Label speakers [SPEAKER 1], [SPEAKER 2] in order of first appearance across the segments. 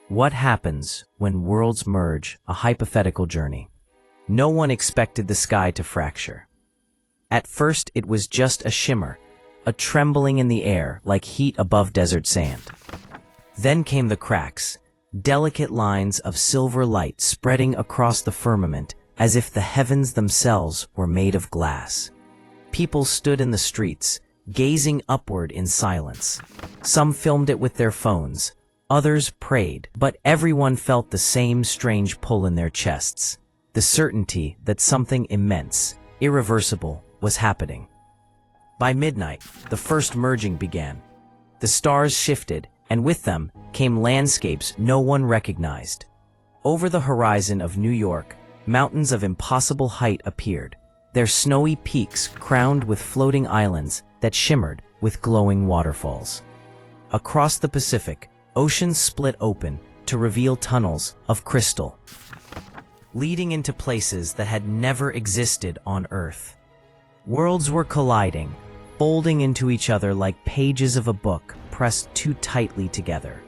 [SPEAKER 1] What happens when worlds merge? A hypothetical journey. No one expected the sky to fracture. At first, it was just a shimmer, a trembling in the air like heat above desert sand. Then came the cracks, delicate lines of silver light spreading across the firmament as if the heavens themselves were made of glass. People stood in the streets, gazing upward in silence. Some filmed it with their phones, others prayed, but everyone felt the same strange pull in their chests, the certainty that something immense, irreversible, was happening. By midnight, the first merging began. The stars shifted, and with them came landscapes no one recognized. Over the horizon of New York, mountains of impossible height appeared, their snowy peaks crowned with floating islands that shimmered with glowing waterfalls. Across the Pacific, oceans split open to reveal tunnels of crystal, leading into places that had never existed on Earth. Worlds were colliding, folding into each other like pages of a book pressed too tightly together.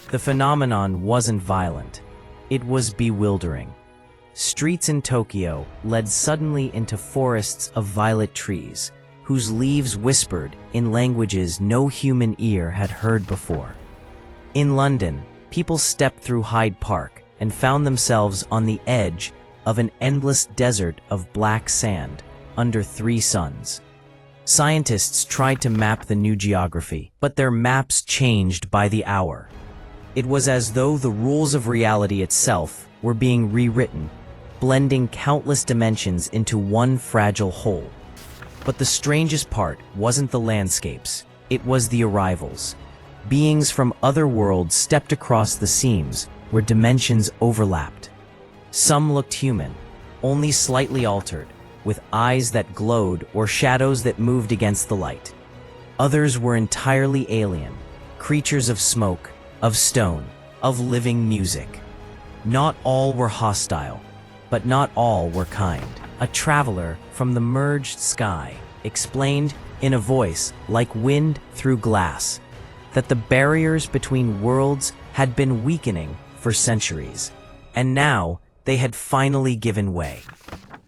[SPEAKER 1] The phenomenon wasn't violent. It was bewildering. Streets in Tokyo led suddenly into forests of violet trees, whose leaves whispered in languages no human ear had heard before. In London, people stepped through Hyde Park and found themselves on the edge of an endless desert of black sand under three suns. Scientists tried to map the new geography, but their maps changed by the hour. It was as though the rules of reality itself were being rewritten, blending countless dimensions into one fragile whole. But the strangest part wasn't the landscapes, it was the arrivals. Beings from other worlds stepped across the seams where dimensions overlapped. Some looked human, only slightly altered, with eyes that glowed or shadows that moved against the light. Others were entirely alien, creatures of smoke, of stone, of living music. Not all were hostile, but not all were kind. A traveler from the merged sky explained in a voice like wind through glass that the barriers between worlds had been weakening for centuries, and now they had finally given way.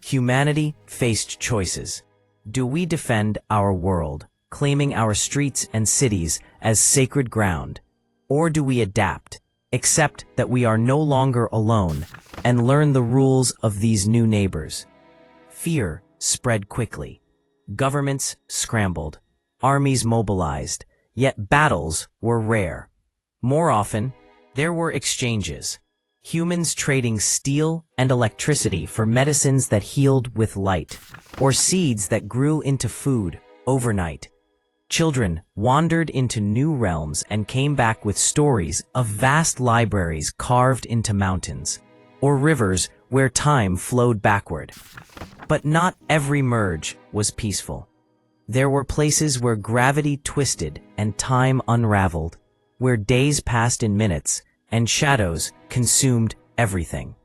[SPEAKER 1] Humanity faced choices. Do we defend our world, claiming our streets and cities as sacred ground, or do we adapt, accept that we are no longer alone, and learn the rules of these new neighbors? Fear spread quickly. Governments scrambled, armies mobilized, yet battles were rare. More often, there were exchanges, humans trading steel and electricity for medicines that healed with light, or seeds that grew into food overnight. Children wandered into new realms and came back with stories of vast libraries carved into mountains, or rivers where time flowed backward. But not every merge was peaceful. There were places where gravity twisted and time unraveled, where days passed in minutes and shadows consumed everything.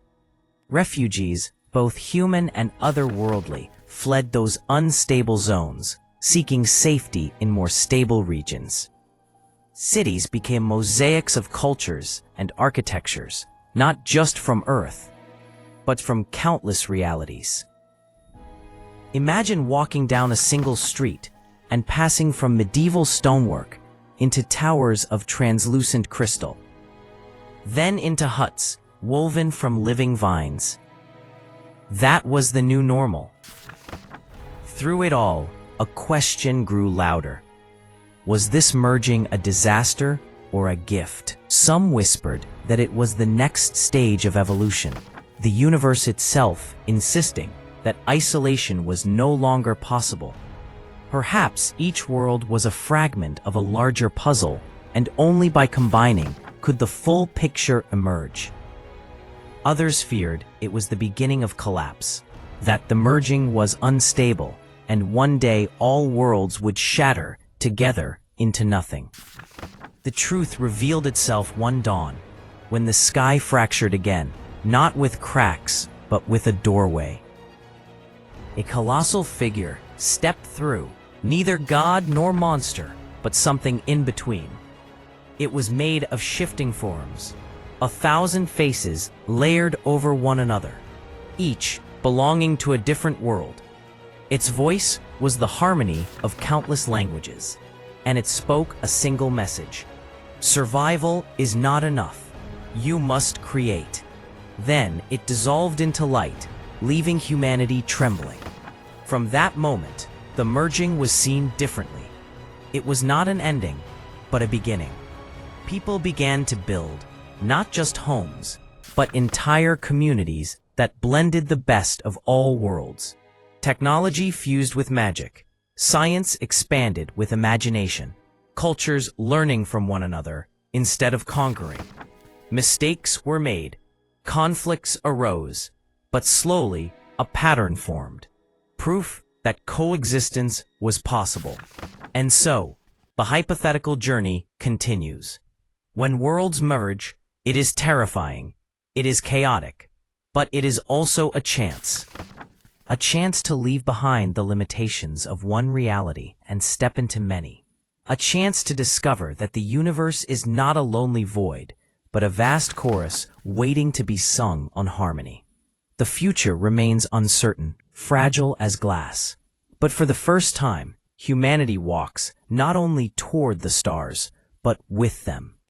[SPEAKER 1] Refugees, both human and otherworldly, fled those unstable zones, seeking safety in more stable regions. Cities became mosaics of cultures and architectures, not just from Earth, but from countless realities. Imagine walking down a single street and passing from medieval stonework into towers of translucent crystal, then into huts woven from living vines. That was the new normal. Through it all, a question grew louder. Was this merging a disaster or a gift? Some whispered that it was the next stage of evolution, the universe itself insisting that isolation was no longer possible. Perhaps each world was a fragment of a larger puzzle, and only by combining could the full picture emerge. Others feared it was the beginning of collapse, that the merging was unstable, and one day all worlds would shatter together into nothing. The truth revealed itself one dawn, when the sky fractured again, not with cracks, but with a doorway. A colossal figure stepped through, neither god nor monster, but something in between. It was made of shifting forms, 1,000 faces layered over one another, each belonging to a different world. Its voice was the harmony of countless languages, and it spoke a single message. Survival is not enough. You must create. Then it dissolved into light, leaving humanity trembling. From that moment, the merging was seen differently. It was not an ending, but a beginning. People began to build, not just homes, but entire communities that blended the best of all worlds. Technology fused with magic. Science expanded with imagination. Cultures learning from one another instead of conquering. Mistakes were made. Conflicts arose. But slowly, a pattern formed. Proof that coexistence was possible. And so, the hypothetical journey continues. When worlds merge, it is terrifying, it is chaotic, but it is also a chance. A chance to leave behind the limitations of one reality and step into many. A chance to discover that the universe is not a lonely void, but a vast chorus waiting to be sung on harmony. The future remains uncertain, fragile as glass. But for the first time, humanity walks not only toward the stars, but with them.